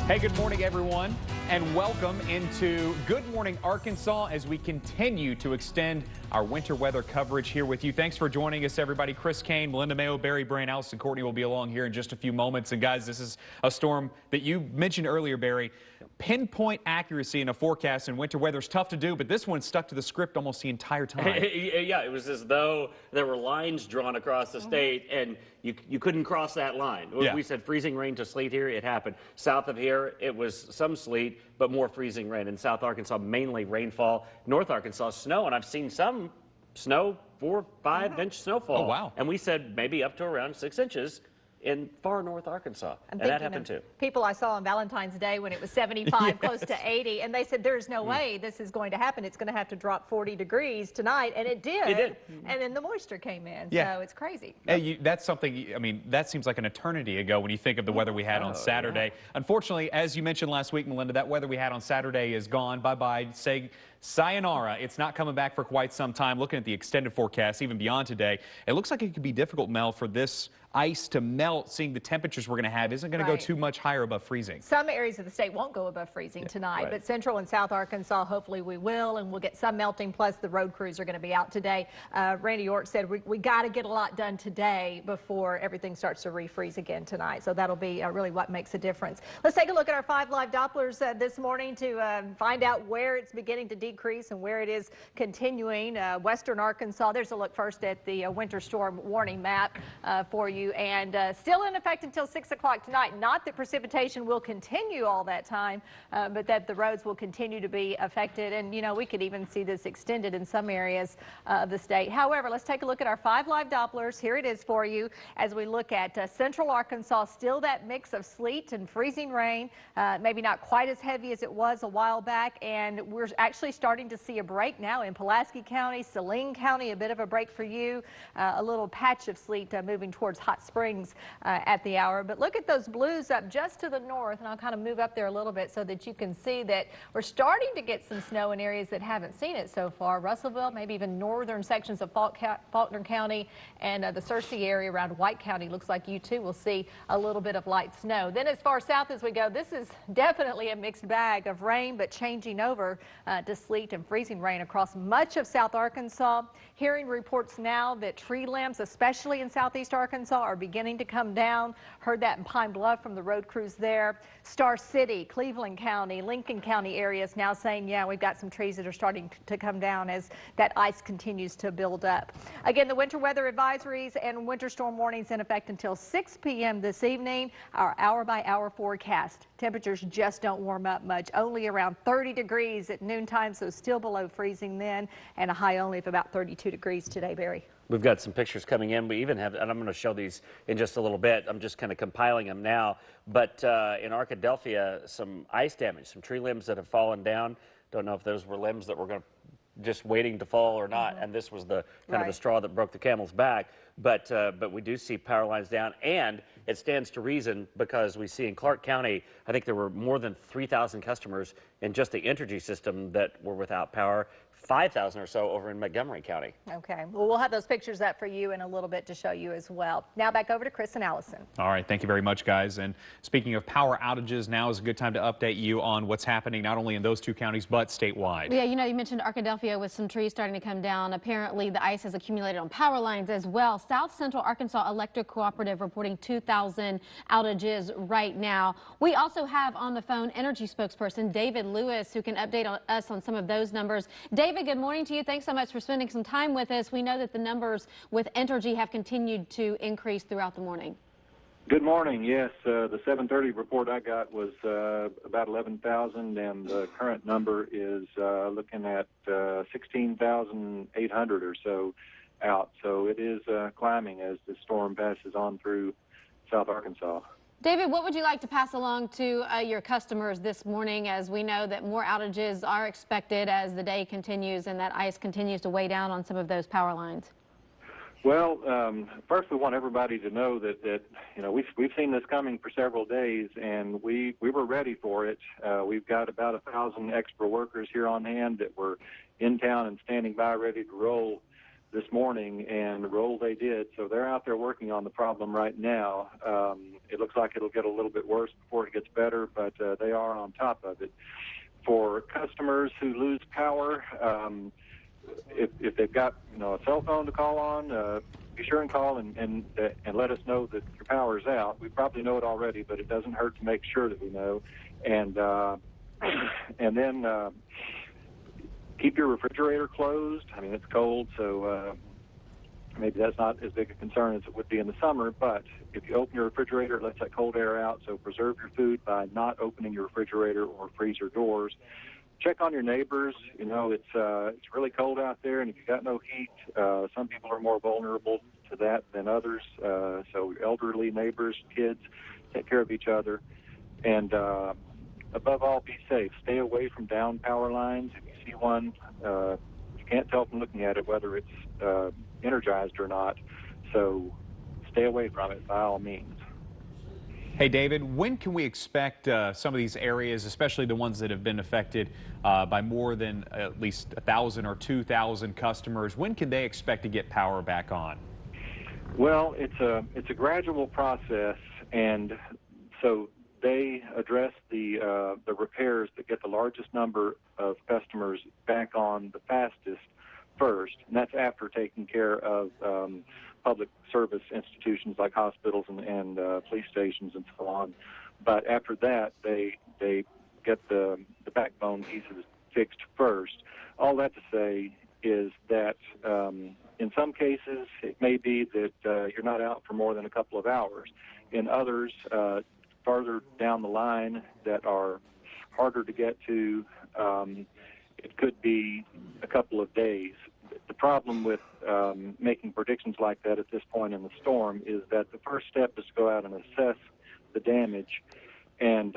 Hey, good morning, everyone, and welcome into Good Morning Arkansas as we continue to extend our winter weather coverage here with you. Thanks for joining us, everybody. Chris Kane, Melinda Mayo, Barry Brand, Allison Courtney will be along here in just a few moments. And guys, this is a storm that you mentioned earlier, Barry. Pinpoint accuracy in a forecast in winter weather is tough to do, but this one stuck to the script almost the entire time. Yeah, it was as though there were lines drawn across the state, and you couldn't cross that line. Yeah. We said freezing rain to sleet here. It happened. South of here, it was some sleet, but more freezing rain. In South Arkansas, mainly rainfall. North Arkansas, snow, and I've seen some snow, 4 or 5 inch snowfall. Oh, wow. And we said maybe up to around 6 inches in far north Arkansas, and that happened too. People I saw on Valentine's Day when it was 75, close to 80, and they said there's no way this is going to happen. It's going to have to drop 40 degrees tonight, and it did. It did. And then the moisture came in, so it's crazy. Hey, that's something, I mean, that seems like an eternity ago when you think of the weather we had on Saturday. Yeah. Unfortunately, as you mentioned last week, Melinda, that weather we had on Saturday is gone. Bye-bye. Say sayonara. It's not coming back for quite some time. Looking at the extended forecast, even beyond today, it looks like it could be difficult, Mel, for this ice to melt. Seeing the temperatures we're going to have isn't going to go too much higher above freezing. Some areas of the state won't go above freezing tonight, but central and south Arkansas, hopefully we will, and we'll get some melting, plus the road crews are going to be out today. Randy York said we got to get a lot done today before everything starts to refreeze again tonight, so that'll be really what makes a difference. Let's take a look at our 5 live Dopplers this morning to find out where it's beginning to decrease and where it is continuing. Western Arkansas, there's a look first at the winter storm warning map for you, and still in effect until 6 o'clock tonight. Not that precipitation will continue all that time, but that the roads will continue to be affected, and you know, we could even see this extended in some areas of the state. However, let's take a look at our 5 live Dopplers. Here it is for you as we look at central Arkansas. Still that mix of sleet and freezing rain, maybe not quite as heavy as it was a while back, and we're actually starting to see a break now in Pulaski County, Saline County, a bit of a break for you, a little patch of sleet moving towards Hot Springs at the hour. But look at those blues up just to the north, and I'll kind of move up there a little bit so that you can see that we're starting to get some snow in areas that haven't seen it so far. Russellville, maybe even northern sections of Faulkner County, and the Searcy area around White County. Looks like you too will see a little bit of light snow. Then as far south as we go, this is definitely a mixed bag of rain, but changing over to sleet and freezing rain across much of South Arkansas. Hearing reports now that tree limbs, especially in southeast Arkansas, are beginning to come down. Heard that in Pine Bluff from the road crews there. Star City, Cleveland County, Lincoln County areas now saying, yeah, we've got some trees that are starting to come down as that ice continues to build up. Again, the winter weather advisories and winter storm warnings in effect until 6 p.m. this evening. Our hour-by-hour forecast. Temperatures just don't warm up much. Only around 30 degrees at noontime, so still below freezing then, and a high only of about 32 degrees today, Barry. We've got some pictures coming in. We even have, and I'm going to show these in just a little bit. I'm just kind of compiling them now. But in Arkadelphia, some ice damage, some tree limbs that have fallen down. Don't know if those were limbs that were going to just waiting to fall or not, and this was the kind of the straw that broke the camel's back. But we do see power lines down, and it stands to reason because we see in Clark County, I think there were more than 3,000 customers in just the Entergy system that were without power. 5,000 or so over in Montgomery County. Okay, well, we'll have those pictures up for you in a little bit to show you as well. Now back over to Chris and Allison. All right, thank you very much, guys. And speaking of power outages, now is a good time to update you on what's happening not only in those 2 counties, but statewide. Yeah, you know, you mentioned Arkadelphia with some trees starting to come down. Apparently, the ice has accumulated on power lines as well. South Central Arkansas Electric Cooperative reporting 2,000 outages right now. We also have on the phone Energy spokesperson David Lewis, who can update us on some of those numbers. David, good morning to you. Thanks so much for spending some time with us. We know that the numbers with Entergy have continued to increase throughout the morning. Good morning. Yes, the 7:30 report I got was about 11,000, and the current number is looking at 16,800 or so out. So it is climbing as the storm passes on through South Arkansas. David, what would you like to pass along to your customers this morning, as we know that more outages are expected as the day continues and that ice continues to weigh down on some of those power lines? Well, first we want everybody to know that you know, we've seen this coming for several days, and we were ready for it. We've got about 1,000 extra workers here on hand that were in town and standing by ready to roll this morning, and roll they did. So they're out there working on the problem right now. It looks like it'll get a little bit worse before it gets better, but they are on top of it. For customers who lose power, if they've got a cell phone to call on, be sure and call and let us know that your power's out. We probably know it already, but it doesn't hurt to make sure that we know. And then keep your refrigerator closed. I mean, it's cold, so maybe that's not as big a concern as it would be in the summer. But if you open your refrigerator, it lets that cold air out. So preserve your food by not opening your refrigerator or freezer doors. Check on your neighbors. It's really cold out there, and if you've got no heat, some people are more vulnerable to that than others. So elderly neighbors, kids, take care of each other. And above all, be safe. Stay away from down power lines. If you see one, you can't tell from looking at it whether it's energized or not. So stay away from it by all means. Hey, David, when can we expect some of these areas, especially the ones that have been affected by more than at least 1,000 or 2,000 customers, when can they expect to get power back on? Well, it's a gradual process, and so they address the repairs that get the largest number of customers back on the fastest first, and that's after taking care of public service institutions like hospitals and police stations and so on. But after that, they get the backbone pieces fixed first. All that to say is that in some cases, it may be that you're not out for more than a couple of hours. In others, farther down the line that are harder to get to, it could be a couple of days. The problem with making predictions like that at this point in the storm is that the first step is to go out and assess the damage, and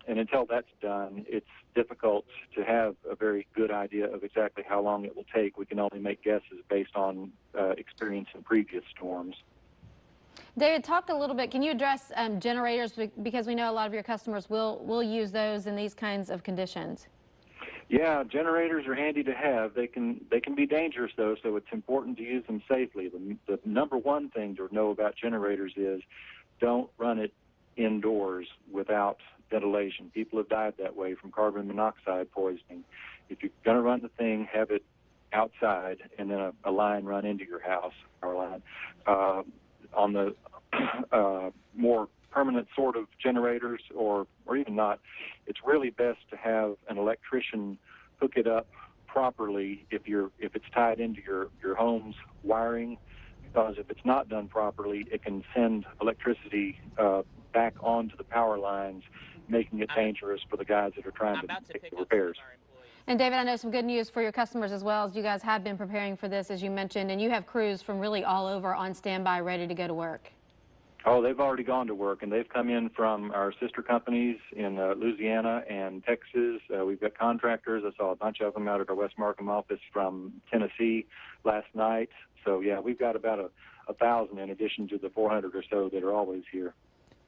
until that's done, it's difficult to have a very good idea of exactly how long it will take. We can only make guesses based on experience in previous storms. David, talk a little bit. Can you address generators, because we know a lot of your customers will use those in these kinds of conditions? Yeah, generators are handy to have. They can be dangerous, though, so it's important to use them safely. The number one thing to know about generators is don't run it indoors without ventilation. People have died that way from carbon monoxide poisoning. If you're going to run the thing, have it outside, and then a line run into your house, power line. On the more permanent sort of generators, or even not, it's really best to have an electrician hook it up properly if it's tied into your home's wiring, because if it's not done properly, it can send electricity back onto the power lines, making it dangerous for the guys that are trying to make the repairs. And David, I know some good news for your customers as well, as you guys have been preparing for this, as you mentioned, and you have crews from really all over on standby, ready to go to work. Oh, they've already gone to work, and they've come in from our sister companies in Louisiana and Texas. We've got contractors. I saw a bunch of them out at our West Markham office from Tennessee last night. So, yeah, we've got about 1,000 in addition to the 400 or so that are always here.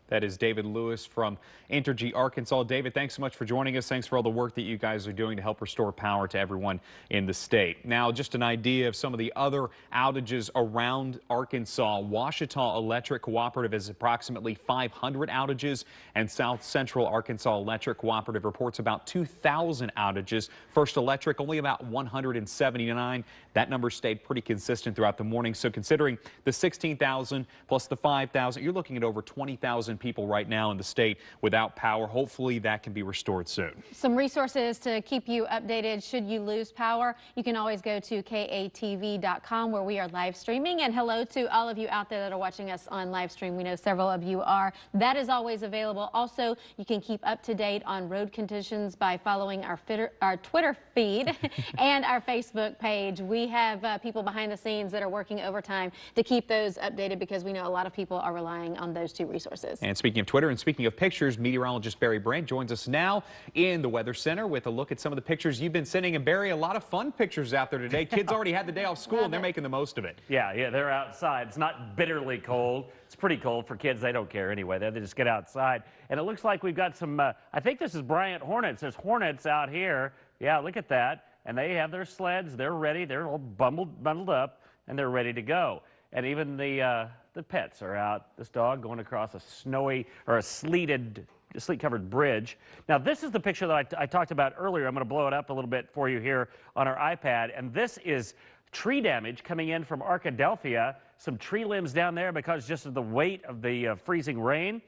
That is David Lewis from Entergy, Arkansas. David, thanks so much for joining us. Thanks for all the work that you guys are doing to help restore power to everyone in the state. Now, just an idea of some of the other outages around Arkansas. Ouachita Electric Cooperative has approximately 500 outages, and South Central Arkansas Electric Cooperative reports about 2,000 outages. First Electric, only about 179. That number stayed pretty consistent throughout the morning. So considering the 16,000 plus the 5,000, you're looking at over 20,000 people right now in the state without power. Hopefully that can be restored soon. Some resources to keep you updated should you lose power. You can always go to KATV.com, where we are live streaming. And hello to all of you out there that are watching us on live stream. We know several of you are. That is always available. Also, you can keep up to date on road conditions by following our Twitter feed and our Facebook page. We have people behind the scenes that are working overtime to keep those updated, because we know a lot of people are relying on those two resources. And speaking of Twitter and speaking of pictures, meteorologist Barry Brandt joins us now in the Weather Center with a look at some of the pictures you've been sending. And Barry, a lot of fun pictures out there today. Kids already had the day off school and they're making the most of it. Yeah, they're outside. It's not bitterly cold. It's pretty cold for kids. They don't care anyway. They just get outside. And it looks like we've got some, I think this is Bryant hornets. There's hornets out here. Yeah, look at that. and they have their sleds. They're ready. They're all bundled up, and they're ready to go. And even the pets are out. This dog going across a snowy or a sleet-covered bridge. Now, this is the picture that I talked about earlier. I'm going to blow it up a little bit for you here on our iPad. And this is tree damage coming in from Arkadelphia. Some tree limbs down there because just of the weight of the freezing rain.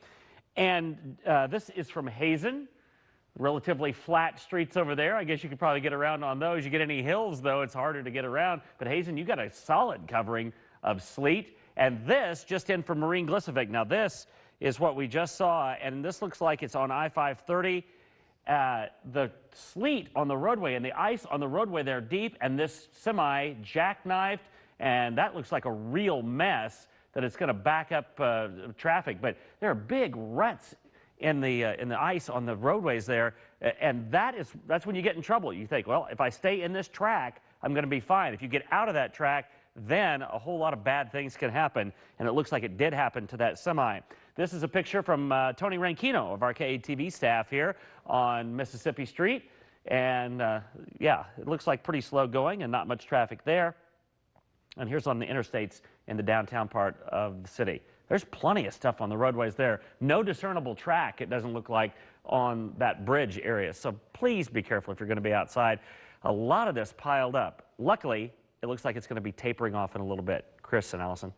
And this is from Hazen. Relatively flat streets over there. I guess you could probably get around on those. You get any hills, though, it's harder to get around. But Hazen, you got a solid covering of sleet. And this just in from Marine Glycevic. Now, this is what we just saw, and this looks like it's on I-530. The sleet on the roadway and the ice on the roadway, they're deep, and this semi jackknifed, and that looks like a real mess that it's going to back up traffic. But there are big ruts in the ice on the roadways there, and that's when you get in trouble. You think, well, if I stay in this track, I'm going to be fine. If you get out of that track, then a whole lot of bad things can happen, and it looks like it did happen to that semi. This is a picture from Tony Ranchino of our KATV staff here on Mississippi Street, and yeah, it looks like pretty slow going and not much traffic there. And here's on the interstates in the downtown part of the city. There's plenty of stuff on the roadways there. No discernible track, it doesn't look like, on that bridge area. So please be careful if you're going to be outside. A lot of this piled up. Luckily, it looks like it's going to be tapering off in a little bit. Chris and Allison.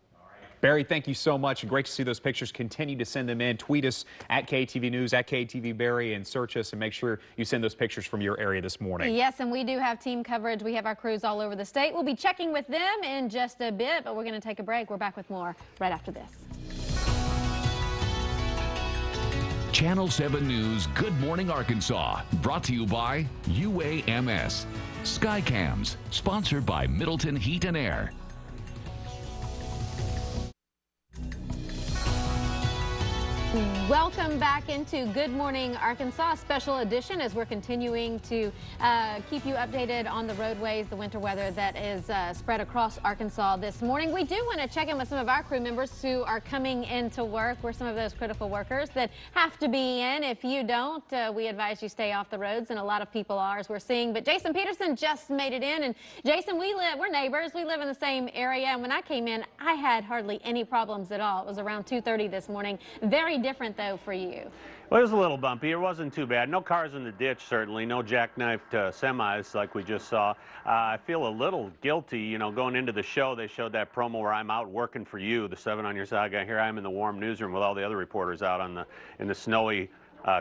Barry, thank you so much. Great to see those pictures. Continue to send them in. Tweet us at KTV News, at KTV Barry, and search us and make sure you send those pictures from your area this morning. Yes, and we do have team coverage. We have our crews all over the state. We'll be checking with them in just a bit, but we're going to take a break. We're back with more right after this. Channel 7 News Good Morning Arkansas, brought to you by UAMS. Skycams, sponsored by Middleton Heat and Air. Welcome back into Good Morning Arkansas, special edition, as we're continuing to keep you updated on the roadways, the winter weather that is spread across Arkansas this morning. We do want to check in with some of our crew members who are coming into work. We're some of those critical workers that have to be in. If you don't, we advise you stay off the roads, and a lot of people are, as we're seeing. But Jason Peterson just made it in, and Jason, we're neighbors. We live in the same area, and when I came in, I had hardly any problems at all. It was around 2:30 this morning. Very different, though, for you. Well, it was a little bumpy. It wasn't too bad. No cars in the ditch, certainly. No jackknifed semis like we just saw. I feel a little guilty, you know, going into the show. They showed that promo where I'm out working for you, the 7 on your side guy. Here I am in the warm newsroom with all the other reporters out in the snowy,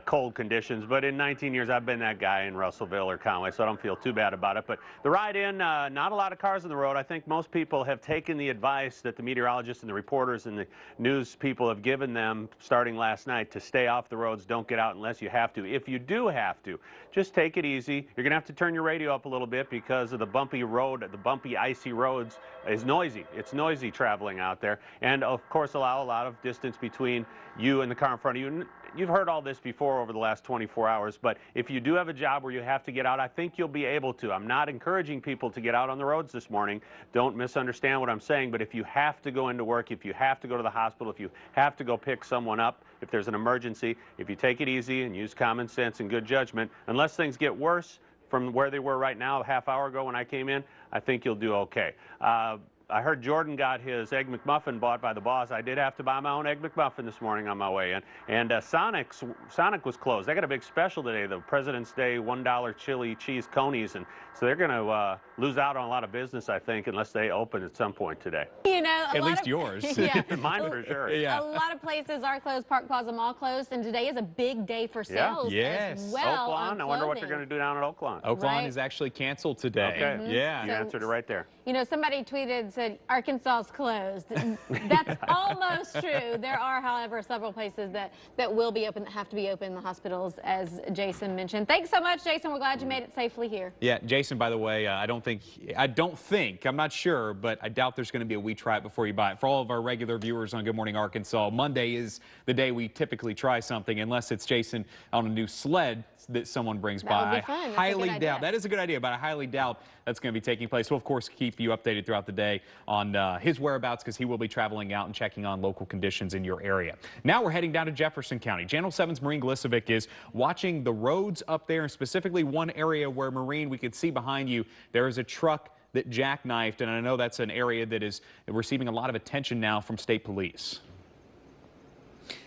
cold conditions. But in 19 years, I've been that guy in Russellville or Conway, so I don't feel too bad about it. But the ride in, not a lot of cars on the road. I think most people have taken the advice that the meteorologists and the reporters and the news people have given them starting last night to stay off the roads. Don't get out unless you have to. If you do have to, just take it easy. You're going to have to turn your radio up a little bit because of the bumpy road, the bumpy, icy roads is noisy. It's noisy traveling out there. And, of course, allow a lot of distance between you and the car in front of you. You've heard all this before over the last 24 hours, but if you do have a job where you have to get out, I think you'll be able to. I'm not encouraging people to get out on the roads this morning. Don't misunderstand what I'm saying, but if you have to go into work, if you have to go to the hospital, if you have to go pick someone up, if there's an emergency, if you take it easy and use common sense and good judgment, unless things get worse from where they were right now a half hour ago when I came in, I think you'll do okay. I heard Jordan got his Egg McMuffin bought by the boss. I did have to buy my own Egg McMuffin this morning on my way in. And Sonic was closed. They got a big special today, the President's Day $1 chili cheese conies. And so they're going to lose out on a lot of business, I think, unless they open at some point today. You know, at least yours. Yeah. Mine for sure. Yeah. A lot of places are closed. Park Plaza Mall closed. And today is a big day for sales as well. Oaklawn, I wonder what they're going to do down at Oaklawn. Oaklawn is actually canceled today. Okay. Yeah. You answered it right there. You know, somebody tweeted, said Arkansas's closed. That's almost true. There are, however, several places that will be open, that have to be open in the hospitals, as Jason mentioned. Thanks so much, Jason. We're glad you made it safely here. Yeah, Jason, by the way, I'm not sure, but I doubt there's going to be a we try it before you buy it. For all of our regular viewers on Good Morning Arkansas, Monday is the day we typically try something, unless it's Jason on a new sled that someone brings That by. would be fun. That's a Highly good doubt. idea. That is a good idea, but I highly doubt that's going to be taking place. We'll, of course, keep you updated throughout the day on his whereabouts because he will be traveling out and checking on local conditions in your area. Now we're heading down to Jefferson County. Channel 7's Maureen Glisovic is watching the roads up there, and specifically one area where, Maureen, we could see behind you, there is a truck that jackknifed, and I know that's an area that is receiving a lot of attention now from state police.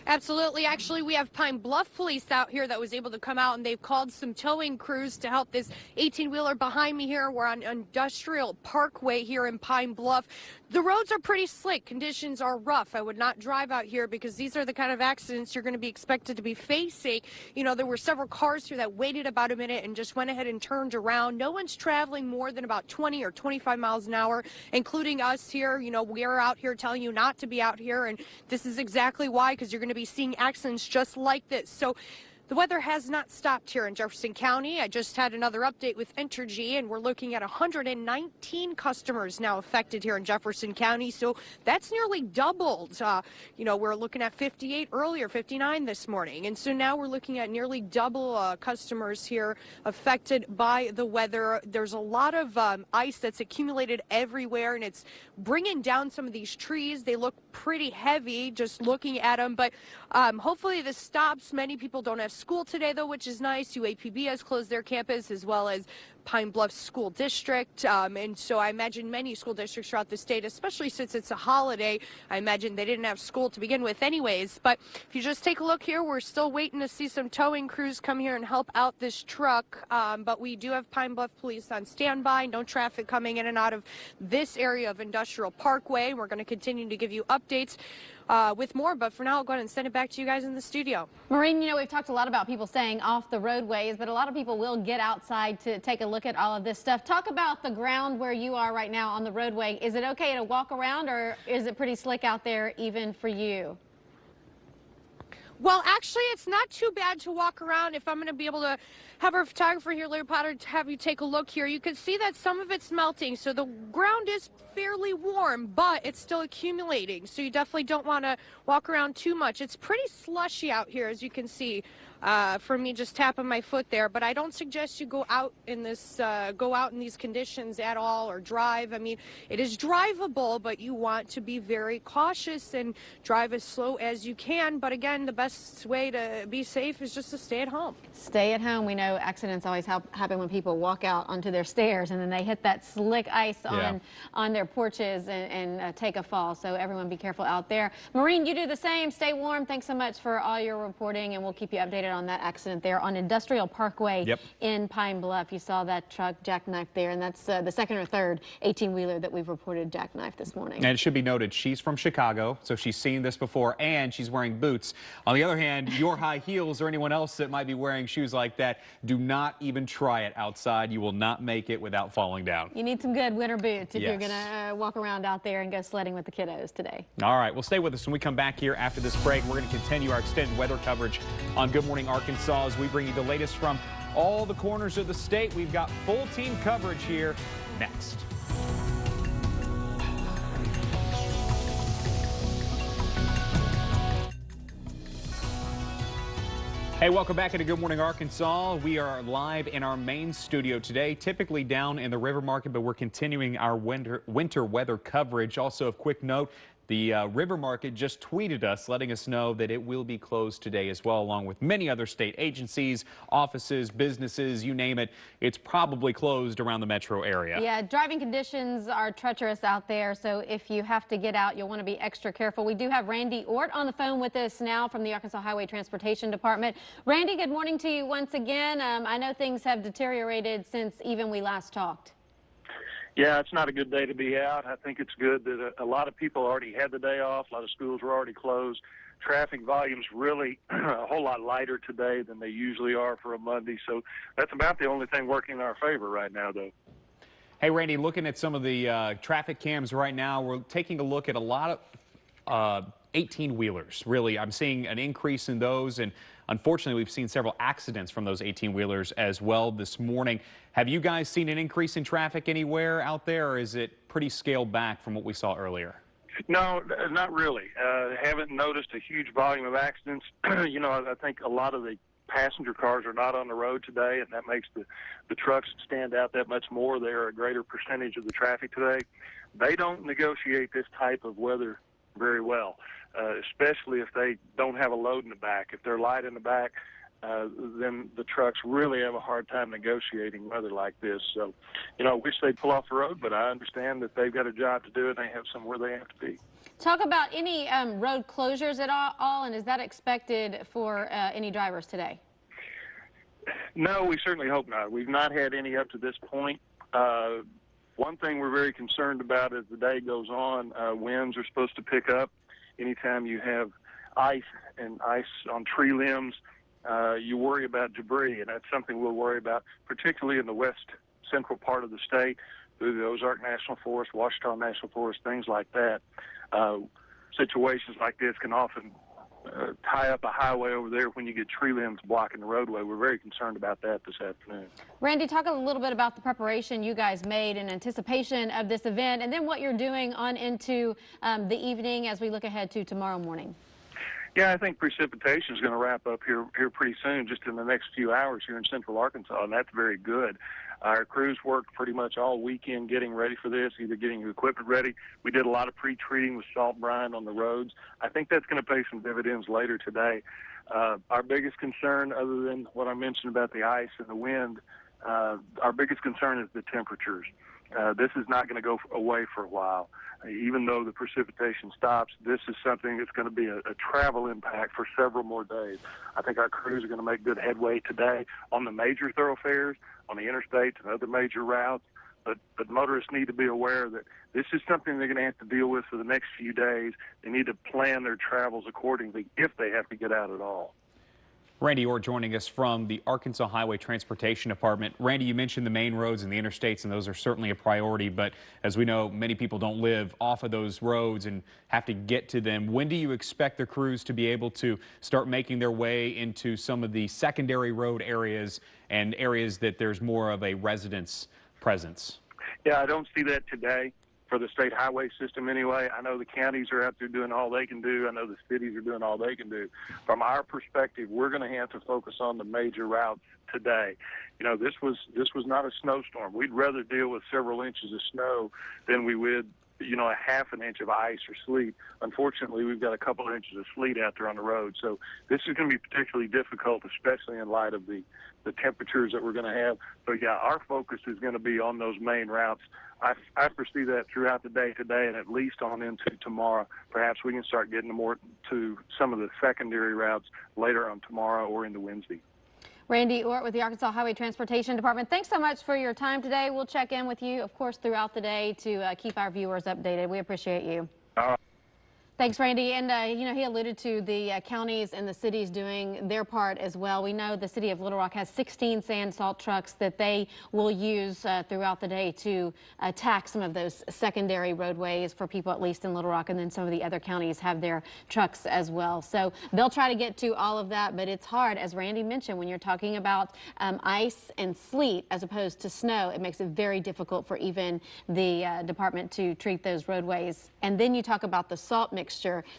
Absolutely. Actually, we have Pine Bluff police out here that was able to come out, and they've called some towing crews to help this 18-wheeler behind me here. We're on Industrial Parkway here in Pine Bluff. The roads are pretty slick. Conditions are rough. I would not drive out here because these are the kind of accidents you're going to be expected to be facing. You know, there were several cars here that waited about a minute and just went ahead and turned around. No one's traveling more than about 20 or 25 miles an hour, including us here. You know, we're out here telling you not to be out here, and this is exactly why, because you're going to be seeing accidents just like this. So the weather has not stopped here in Jefferson County. I just had another update with Entergy, and we're looking at 119 customers now affected here in Jefferson County. So that's nearly doubled. You know, we're looking at 58 earlier, 59 this morning. And so now we're looking at nearly double customers here affected by the weather. There's a lot of ice that's accumulated everywhere, and it's bringing down some of these trees. They look pretty heavy just looking at them, but hopefully this stops. Many people don't have school today, though, which is nice. UAPB has closed their campus, as well as Pine Bluff School District, and so I imagine many school districts throughout the state, especially since it's a holiday, I imagine they didn't have school to begin with anyways. But if you just take a look here, we're still waiting to see some towing crews come here and help out this truck, but we do have Pine Bluff police on standby. No traffic coming in and out of this area of Industrial Parkway. We're going to continue to give you updates with more, but for now I'll go ahead and send it back to you guys in the studio. Maureen, you know, we've talked a lot about people staying off the roadways, but a lot of people will get outside to take a look at all of this stuff. Talk about the ground where you are right now on the roadway. Is it okay to walk around, or is it pretty slick out there even for you? Well, actually, it's not too bad to walk around. If I'm going to be able to have our photographer here, Larry Potter, to have you take a look here, you can see that some of it's melting. So the ground is fairly warm, but it's still accumulating. So you definitely don't want to walk around too much. It's pretty slushy out here, as you can see, from me just tapping my foot there. But I don't suggest you go out in this, these conditions at all, or drive. I mean, it is drivable, but you want to be very cautious and drive as slow as you can. But again, the best way to be safe is just to stay at home. Stay at home. We know accidents always happen when people walk out onto their stairs and then they hit that slick ice on their porches and take a fall. So everyone be careful out there. Maureen, you do the same. Stay warm. Thanks so much for all your reporting, and we'll keep you updated on that accident there on Industrial Parkway in Pine Bluff. You saw that truck jackknife there, and that's the second or third 18-wheeler that we've reported jackknife this morning. And it should be noted, she's from Chicago, so she's seen this before, and she's wearing boots. On the other hand, your high heels or anyone else that might be wearing shoes like that, do not even try it outside. You will not make it without falling down. You need some good winter boots if you're going to walk around out there and go sledding with the kiddos today. All right, well, stay with us when we come back here after this break. We're going to continue our extended weather coverage on Good Morning Arkansas as we bring you the latest from all the corners of the state. We've got full team coverage here next. Hey, welcome back into Good Morning Arkansas. We are live in our main studio today, typically down in the River Market, but we're continuing our winter weather coverage. Also, a quick note, the River Market just tweeted us, letting us know that it will be closed today as well, along with many other state agencies, offices, businesses, you name it. It's probably closed around the metro area. Yeah, driving conditions are treacherous out there, so if you have to get out, you'll want to be extra careful. We do have Randy Ort on the phone with us now from the Arkansas Highway Transportation Department. Randy, good morning to you once again. I know things have deteriorated since even we last talked. Yeah, it's not a good day to be out. I think it's good that a lot of people already had the day off. A lot of schools were already closed. Traffic volumes really a whole lot lighter today than they usually are for a Monday. So that's about the only thing working in our favor right now, though. Hey, Randy, looking at some of the traffic cams right now, we're taking a look at a lot of 18-wheelers. Really, I'm seeing an increase in those, and unfortunately, we've seen several accidents from those 18-wheelers as well this morning. Have you guys seen an increase in traffic anywhere out there, or is it pretty scaled back from what we saw earlier? No, not really. Haven't noticed a huge volume of accidents. You know, I think a lot of the passenger cars are not on the road today, and that makes the trucks stand out that much more. They are a greater percentage of the traffic today. They don't negotiate this type of weather very well, especially if they don't have a load in the back. If they're light in the back, then the trucks really have a hard time negotiating weather like this. So, I wish they'd pull off the road, but I understand that they've got a job to do and they have somewhere they have to be. Talk about any road closures at all, and is that expected for any drivers today? No, we certainly hope not. We've not had any up to this point. One thing we're very concerned about as the day goes on, winds are supposed to pick up. Anytime you have ice and ice on tree limbs, you worry about debris, and that's something we'll worry about, particularly in the west central part of the state, through the Ozark National Forest, Washita National Forest, things like that. Situations like this can often tie up a highway over there when you get tree limbs blocking the roadway. We're very concerned about that this afternoon. Randy, talk a little bit about the preparation you guys made in anticipation of this event, and then what you're doing on into the evening as we look ahead to tomorrow morning. Yeah, I think precipitation is going to wrap up here pretty soon, just in the next few hours here in central Arkansas, and that's very good. Our crews worked pretty much all weekend getting ready for this, either getting the equipment ready. We did a lot of pre-treating with salt brine on the roads. I think that's going to pay some dividends later today. Our biggest concern, other than what I mentioned about the ice and the wind, our biggest concern is the temperatures. This is not going to go away for a while. Even though the precipitation stops, this is something that's going to be a travel impact for several more days. I think our crews are going to make good headway today on the major thoroughfares, on the interstates and other major routes, but motorists need to be aware that this is something they're going to have to deal with for the next few days. They need to plan their travels accordingly if they have to get out at all. Randy Orr joining us from the Arkansas Highway Transportation Department. Randy, you mentioned the main roads and the interstates, and those are certainly a priority, but as we know, many people don't live off of those roads and have to get to them. When do you expect the crews to be able to start making their way into some of the secondary road areas and areas that there's more of a residence presence? Yeah, I don't see that today for the state highway system anyway. I know the counties are out there doing all they can do. I know the cities are doing all they can do. From our perspective, we're going to have to focus on the major routes today. This was not a snowstorm. We'd rather deal with several inches of snow than we would, a half an inch of ice or sleet. Unfortunately, we've got a couple of inches of sleet out there on the road. So this is going to be particularly difficult, especially in light of the temperatures that we're going to have. So yeah, our focus is going to be on those main routes. I foresee that throughout the day today and at least on into tomorrow. Perhaps we can start getting more to some of the secondary routes later on tomorrow or into Wednesday. Randy Orr with the Arkansas Highway Transportation Department. Thanks so much for your time today. We'll check in with you, of course, throughout the day to keep our viewers updated. We appreciate you. All right. Thanks, Randy. And, he alluded to the counties and the cities doing their part as well. We know the city of Little Rock has 16 sand salt trucks that they will use throughout the day to attack some of those secondary roadways for people, at least in Little Rock, and then some of the other counties have their trucks as well. So they'll try to get to all of that, but it's hard, as Randy mentioned, when you're talking about ice and sleet as opposed to snow. It makes it very difficult for even the department to treat those roadways. And then you talk about the salt mixture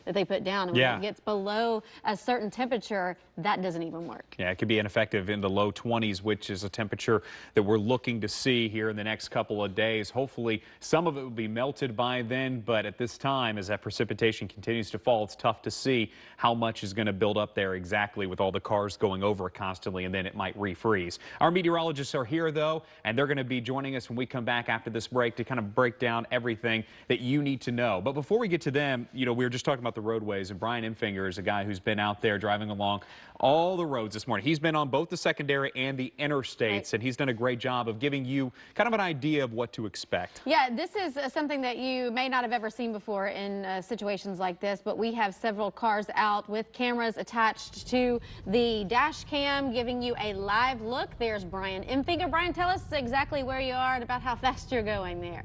that they put down, and when it gets below a certain temperature, that doesn't even work. Yeah, it could be ineffective in the low 20s, which is a temperature that we're looking to see here in the next couple of days. Hopefully some of it will be melted by then, but at this time, as that precipitation continues to fall, it's tough to see how much is going to build up there exactly with all the cars going over it constantly, and then it might refreeze. Our meteorologists are here, though, and they're going to be joining us when we come back after this break to kind of break down everything that you need to know. But before we get to them, we were just talking about the roadways, and Brian Infinger is a guy who's been out there driving along all the roads this morning. He's been on both the secondary and the interstates, and he's done a great job of giving you kind of an idea of what to expect. Yeah, this is something that you may not have ever seen before in situations like this, but we have several cars out with cameras attached to the dash cam giving you a live look. There's Brian Infinger. Brian, tell us exactly where you are and about how fast you're going there.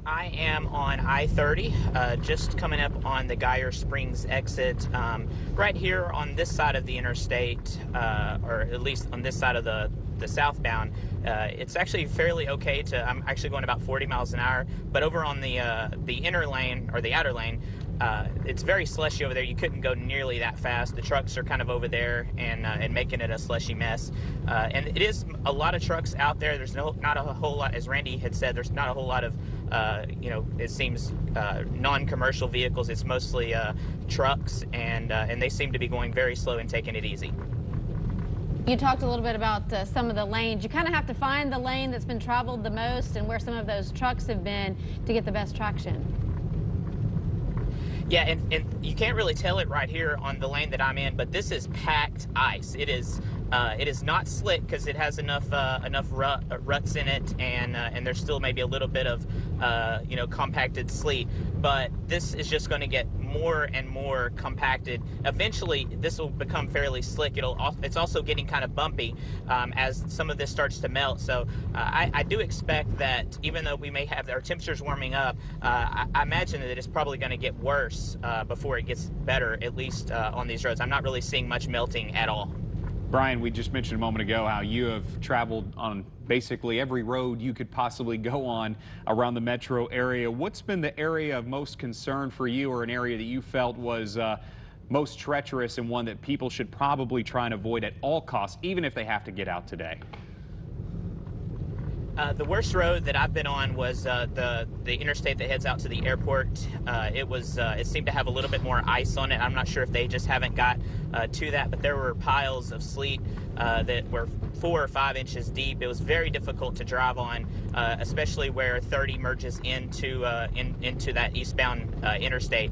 I am on I-30, just coming up on the Geyer Springs exit, right here on this side of the interstate, or at least on this side of the southbound. It's actually fairly okay I'm actually going about 40 miles an hour, but over on the inner lane, or the outer lane, it's very slushy over there. You couldn't go nearly that fast. The trucks are kind of over there and making it a slushy mess. And it is a lot of trucks out there. There's not a whole lot, as Randy had said, there's not a whole lot of, it seems non-commercial vehicles. It's mostly trucks, and they seem to be going very slow and taking it easy. You talked a little bit about some of the lanes. You kind of have to find the lane that's been traveled the most and where some of those trucks have been to get the best traction. Yeah, and you can't really tell it right here on the lane that I'm in, but this is packed ice. It is not slick because it has enough ruts in it, and there's still maybe a little bit of compacted sleet. But this is just going to get more and more compacted. Eventually, this will become fairly slick. It's also getting kind of bumpy as some of this starts to melt. So I do expect that even though we may have our temperatures warming up, I imagine that it's probably going to get worse before it gets better, at least on these roads. I'm not really seeing much melting at all. Brian, we just mentioned a moment ago how you have traveled on basically every road you could possibly go on around the metro area. What's been the area of most concern for you, or an area that you felt was most treacherous and one that people should probably try and avoid at all costs, even if they have to get out today? The worst road that I've been on was the interstate that heads out to the airport. It seemed to have a little bit more ice on it. I'm not sure if they just haven't got to that, but there were piles of sleet that were 4 or 5 inches deep. It was very difficult to drive on, especially where 30 merges into that eastbound interstate,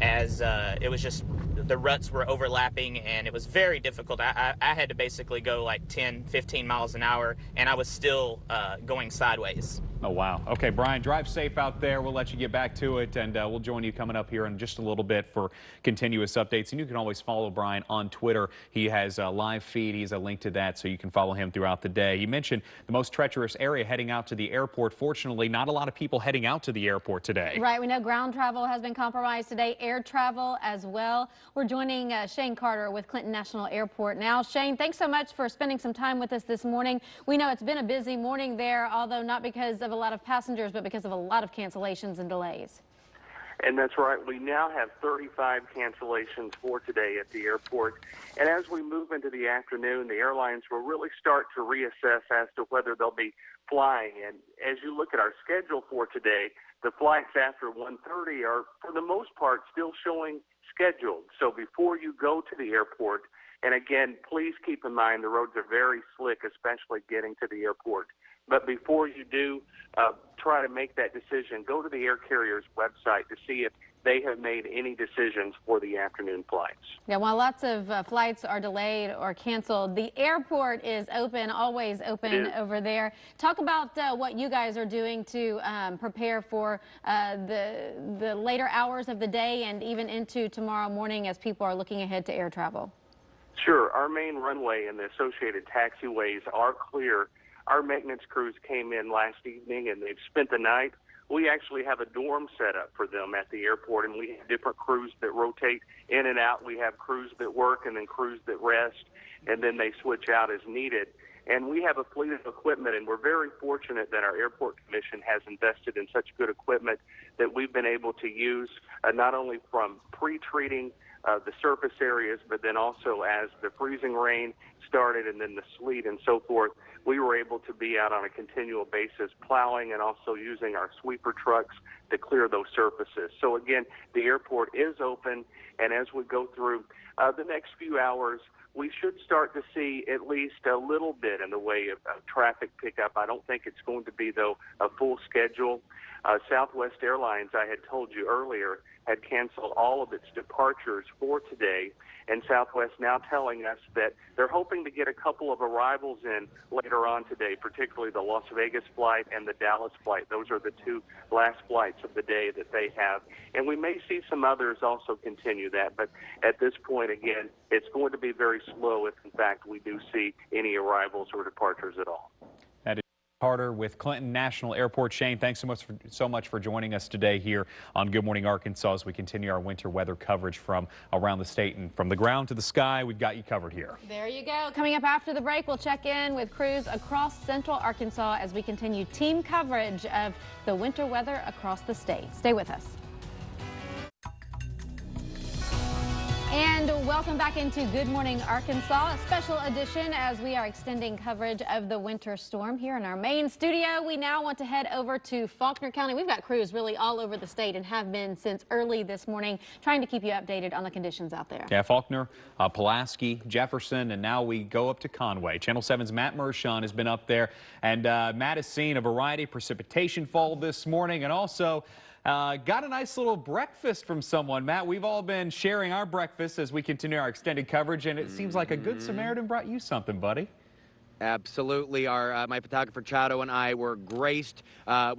as it was just, the ruts were overlapping, and it was very difficult. I had to basically go like 10, 15 miles an hour, and I was still going sideways. Oh, wow. Okay, Brian, drive safe out there. We'll let you get back to it, and we'll join you coming up here in just a little bit for continuous updates. And you can always follow Brian on Twitter. He has a live feed. He has a link to that, so you can follow him throughout the day. He mentioned the most treacherous area heading out to the airport. Fortunately, not a lot of people heading out to the airport today. Right. We know ground travel has been compromised today, air travel as well. We're joining Shane Carter with Clinton National Airport now. Shane, thanks so much for spending some time with us this morning. We know it's been a busy morning there, although not because of a lot of passengers, but because of a lot of cancellations and delays. And that's right. We now have 35 cancellations for today at the airport. And as we move into the afternoon, the airlines will really start to reassess as to whether they'll be flying. And as you look at our schedule for today, the flights after 1:30 are, for the most part, still showing scheduled. So before you go to the airport, and again, please keep in mind the roads are very slick, especially getting to the airport. But before you do try to make that decision, go to the air carrier's website to see if they have made any decisions for the afternoon flights. Yeah, while lots of flights are delayed or canceled, the airport is open, always open over there. Talk about what you guys are doing to prepare for the later hours of the day and even into tomorrow morning as people are looking ahead to air travel. Sure. Our main runway and the associated taxiways are clear. Our maintenance crews came in last evening and they've spent the night. We actually have a dorm set up for them at the airport, and we have different crews that rotate in and out. We have crews that work and then crews that rest, and then they switch out as needed. And we have a fleet of equipment, and we're very fortunate that our airport commission has invested in such good equipment that we've been able to use not only from pre-treating the surface areas, but then also as the freezing rain started and then the sleet and so forth, we were able to be out on a continual basis plowing and also using our sweeper trucks to clear those surfaces. So again, the airport is open, and as we go through the next few hours, we should start to see at least a little bit in the way of traffic pickup. I don't think it's going to be, though, a full schedule. Southwest Airlines, I had told you earlier, had canceled all of its departures for today, and Southwest now telling us that they're hoping to get a couple of arrivals in later on today, particularly the Las Vegas flight and the Dallas flight. Those are the two last flights of the day that they have, and we may see some others also continue that, but at this point, again, it's going to be very slow if, in fact, we do see any arrivals or departures at all. Carter with Clinton National Airport. Shane, thanks so much for joining us today here on Good Morning Arkansas as we continue our winter weather coverage from around the state, and from the ground to the sky, we've got you covered here. There you go. Coming up after the break, we'll check in with crews across central Arkansas as we continue team coverage of the winter weather across the state. Stay with us. And welcome back into Good Morning Arkansas, a special edition as we are extending coverage of the winter storm here in our main studio. We now want to head over to Faulkner County. We've got crews really all over the state and have been since early this morning, trying to keep you updated on the conditions out there. Yeah, Faulkner, Pulaski, Jefferson, and now we go up to Conway. Channel 7's Matt Mershon has been up there, and Matt has seen a variety of precipitation fall this morning, and also got a nice little breakfast from someone. Matt, we've all been sharing our breakfast as we continue our extended coverage, and it seems like a good Samaritan brought you something, buddy. Absolutely. My photographer Chado and I were graced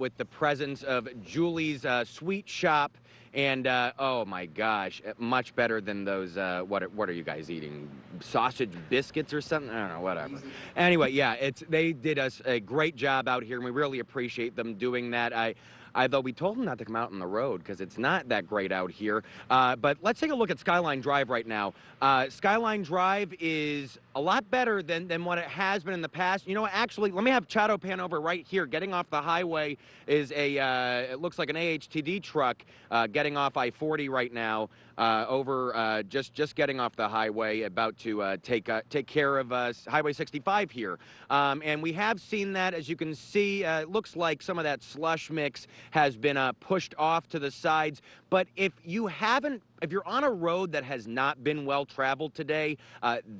with the presence of Julie's Sweet Shop. And, oh my gosh, much better than those, what are you guys eating? Sausage biscuits or something? I don't know, whatever. Anyway, yeah, they did us a great job out here, and we really appreciate them doing that. Though we told them not to come out on the road because it's not that great out here. But let's take a look at Skyline Drive right now. Skyline Drive is a lot better than what it has been in the past. You know, actually, let me have Chado pan over right here. Getting off the highway is it looks like an AHTD truck getting off I-40 right now. Just getting off the highway, about to take care of Highway 65 here. And we have seen that, as you can see, it looks like some of that slush mix has been pushed off to the sides. But if you're on a road that has not been well traveled today,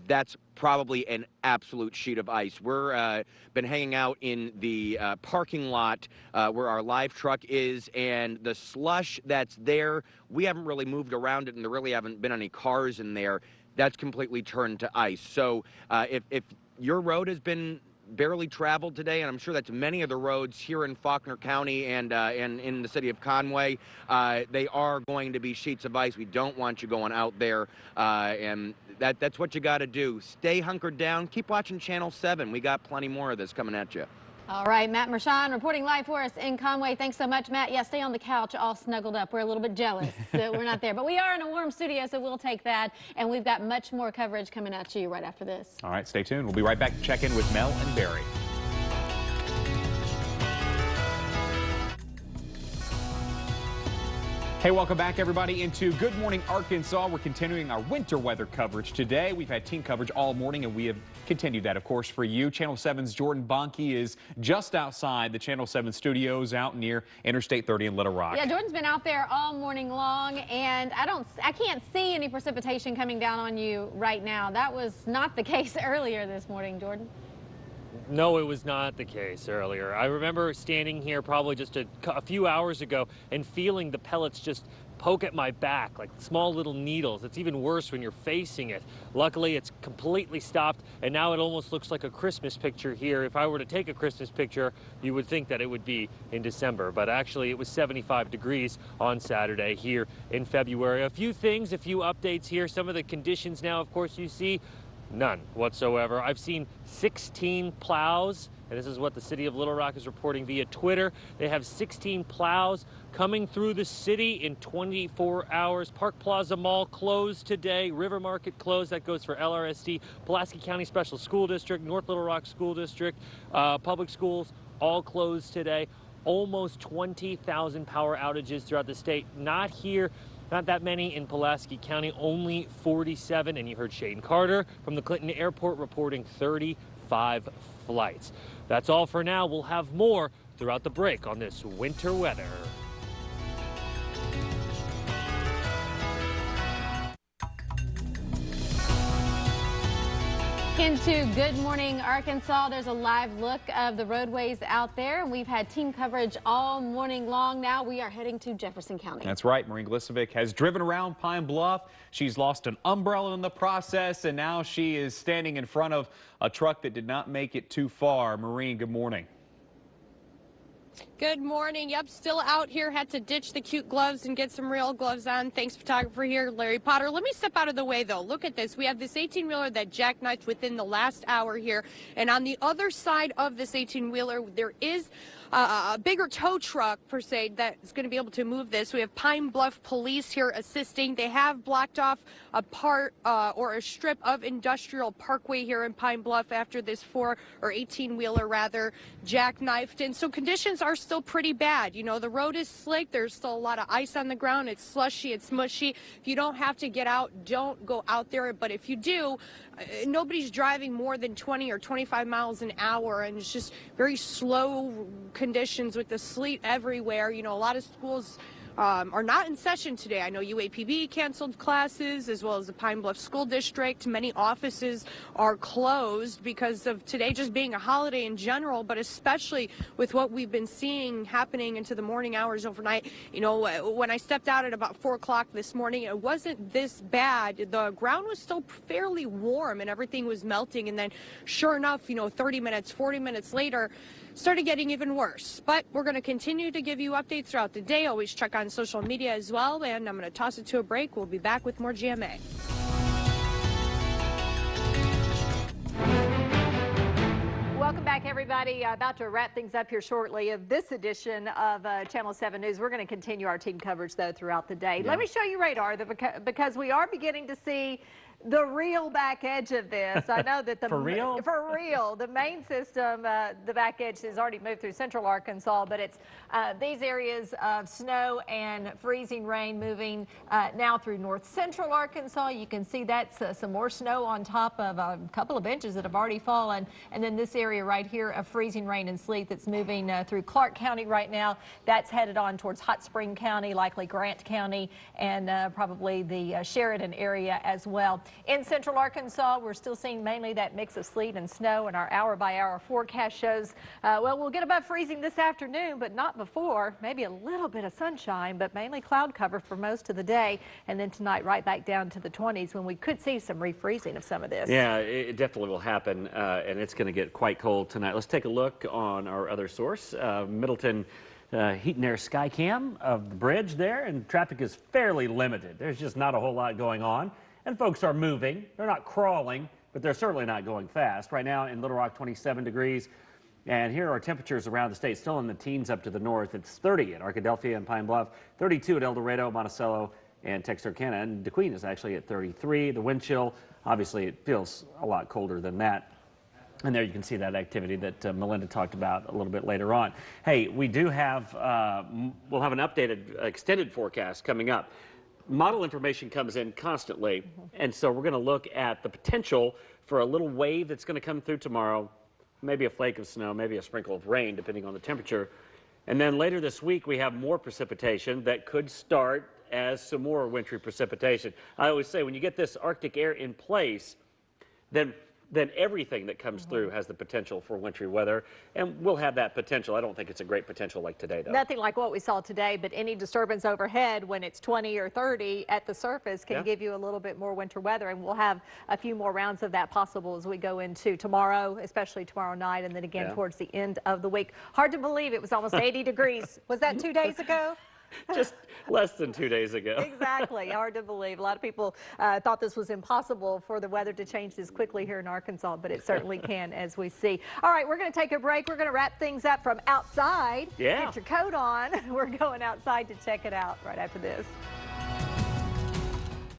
that's probably an absolute sheet of ice. We're been hanging out in the parking lot where our live truck is, and the slush that's there, we haven't really moved around it, and there really haven't been any cars in there. That's completely turned to ice. So if your road has been barely traveled today, and I'm sure that's many of the roads here in Faulkner County and in the city of Conway, they are going to be sheets of ice. We don't want you going out there, and that's what you got to do. Stay hunkered down. Keep watching Channel 7. We got plenty more of this coming at you. All right, Matt Mershon reporting live for us in Conway. Thanks so much, Matt. Yeah, stay on the couch all snuggled up. We're a little bit jealous that we're not there, but we are in a warm studio, so we'll take that. And we've got much more coverage coming at you right after this. All right, stay tuned. We'll be right back to check in with Mel and Barry. Hey, welcome back, everybody, into Good Morning Arkansas. We're continuing our winter weather coverage today. We've had team coverage all morning, and we have continued that, of course, for you. Channel 7's Jordan Bonke is just outside the Channel 7 studios out near Interstate 30 in Little Rock. Yeah, Jordan's been out there all morning long, and I can't see any precipitation coming down on you right now. That was not the case earlier this morning, Jordan. No, it was not the case earlier. I remember standing here probably just a few hours ago and feeling the pellets just poke at my back like small little needles. It's even worse when you're facing it. Luckily, it's completely stopped, and now it almost looks like a Christmas picture here. If I were to take a Christmas picture, you would think that it would be in December, but actually it was 75 degrees on Saturday here in February. A few updates here. Some of the conditions now, of course, you see none whatsoever. I've seen 16 plows, and this is what the city of Little Rock is reporting via Twitter. They have 16 plows coming through the city in 24 hours. Park Plaza Mall closed today. River Market closed. That goes for LRSD. Pulaski County Special School District, North Little Rock School District, public schools all closed today. Almost 20,000 power outages throughout the state. Not here. Not that many in Pulaski County, only 47. And you heard Shane Carter from the Clinton Airport reporting 35 flights. That's all for now. We'll have more throughout the break on this winter weather. Into Good Morning Arkansas. There's a live look of the roadways out there, and we've had team coverage all morning long. Now we are heading to Jefferson County. That's right. Maureen Glisovic has driven around Pine Bluff. She's lost an umbrella in the process, and now she is standing in front of a truck that did not make it too far. Maureen, good morning. Good morning. Yep, still out here. Had to ditch the cute gloves and get some real gloves on. Thanks, photographer here, Larry Potter. Let me step out of the way, though. Look at this. We have this 18-wheeler that jackknifed within the last hour here. And on the other side of this 18-wheeler, there is a bigger tow truck per se that is going to be able to move this. We have Pine Bluff Police here assisting. They have blocked off a part or a strip of Industrial Parkway here in Pine Bluff after this 18-wheeler rather jackknifed. And so conditions are still pretty bad. You know, the road is slick. There's still a lot of ice on the ground. It's slushy. It's mushy. If you don't have to get out, don't go out there. But if you do, nobody's driving more than 20 or 25 miles an hour, and it's just very slow conditions with the sleet everywhere. You know, a lot of schools are not in session today. I know UAPB canceled classes, as well as the Pine Bluff School District. Many offices are closed because of today just being a holiday in general, but especially with what we've been seeing happening into the morning hours overnight. You know, when I stepped out at about 4 o'clock this morning, it wasn't this bad. The ground was still fairly warm and everything was melting. And then sure enough, you know, 30 minutes, 40 minutes later, started getting even worse. But we're going to continue to give you updates throughout the day. Always check on social media as well. And I'm going to toss it to a break. We'll be back with more GMA. Welcome back, everybody. About to wrap things up here shortly of this edition of Channel 7 News. We're going to continue our team coverage, though, throughout the day. Yeah. Let me show you radar, because we are beginning to see the real back edge of this. I know that For real? For real. The main system, the back edge has already moved through central Arkansas, but it's these areas of snow and freezing rain moving now through north central Arkansas. You can see that's some more snow on top of a couple of inches that have already fallen. And then this area right here of freezing rain and sleet that's moving through Clark County right now. That's headed on towards Hot Spring County, likely Grant County, and probably the Sheridan area as well. In central Arkansas, we're still seeing mainly that mix of sleet and snow, and our hour-by-hour forecast shows, well, we'll get above freezing this afternoon, but not before. Maybe a little bit of sunshine, but mainly cloud cover for most of the day. And then tonight, right back down to the 20s when we could see some refreezing of some of this. Yeah, it definitely will happen, and it's going to get quite cold tonight. Let's take a look on our other source, Middleton Heat and Air Skycam of the bridge there, and traffic is fairly limited. There's just not a whole lot going on. And folks are moving. They're not crawling, but they're certainly not going fast. Right now in Little Rock, 27 degrees. And here are temperatures around the state, still in the teens up to the north. It's 30 at Arkadelphia and Pine Bluff, 32 at El Dorado, Monticello, and Texarkana. And DeQueen is actually at 33. The wind chill, obviously, it feels a lot colder than that. And there you can see that activity that Melinda talked about a little bit later on. Hey, we do have, we'll have an updated extended forecast coming up. Model information comes in constantly, and so we're going to look at the potential for a little wave that's going to come through tomorrow, maybe a flake of snow, maybe a sprinkle of rain, depending on the temperature. And then later this week, we have more precipitation that could start as some more wintry precipitation. I always say when you get this Arctic air in place, then everything that comes through has the potential for wintry weather, and we'll have that potential. I don't think it's a great potential like today, though. Nothing like what we saw today, but any disturbance overhead when it's 20 or 30 at the surface can give you a little bit more winter weather, and we'll have a few more rounds of that possible as we go into tomorrow, especially tomorrow night, and then again towards the end of the week. Hard to believe it was almost 80 degrees. Was that 2 days ago? Just less than 2 days ago. Exactly. Hard to believe. A lot of people thought this was impossible for the weather to change this quickly here in Arkansas, but it certainly can, as we see. All right, we're going to take a break. We're going to wrap things up from outside. Yeah. Get your coat on. We're going outside to check it out right after this.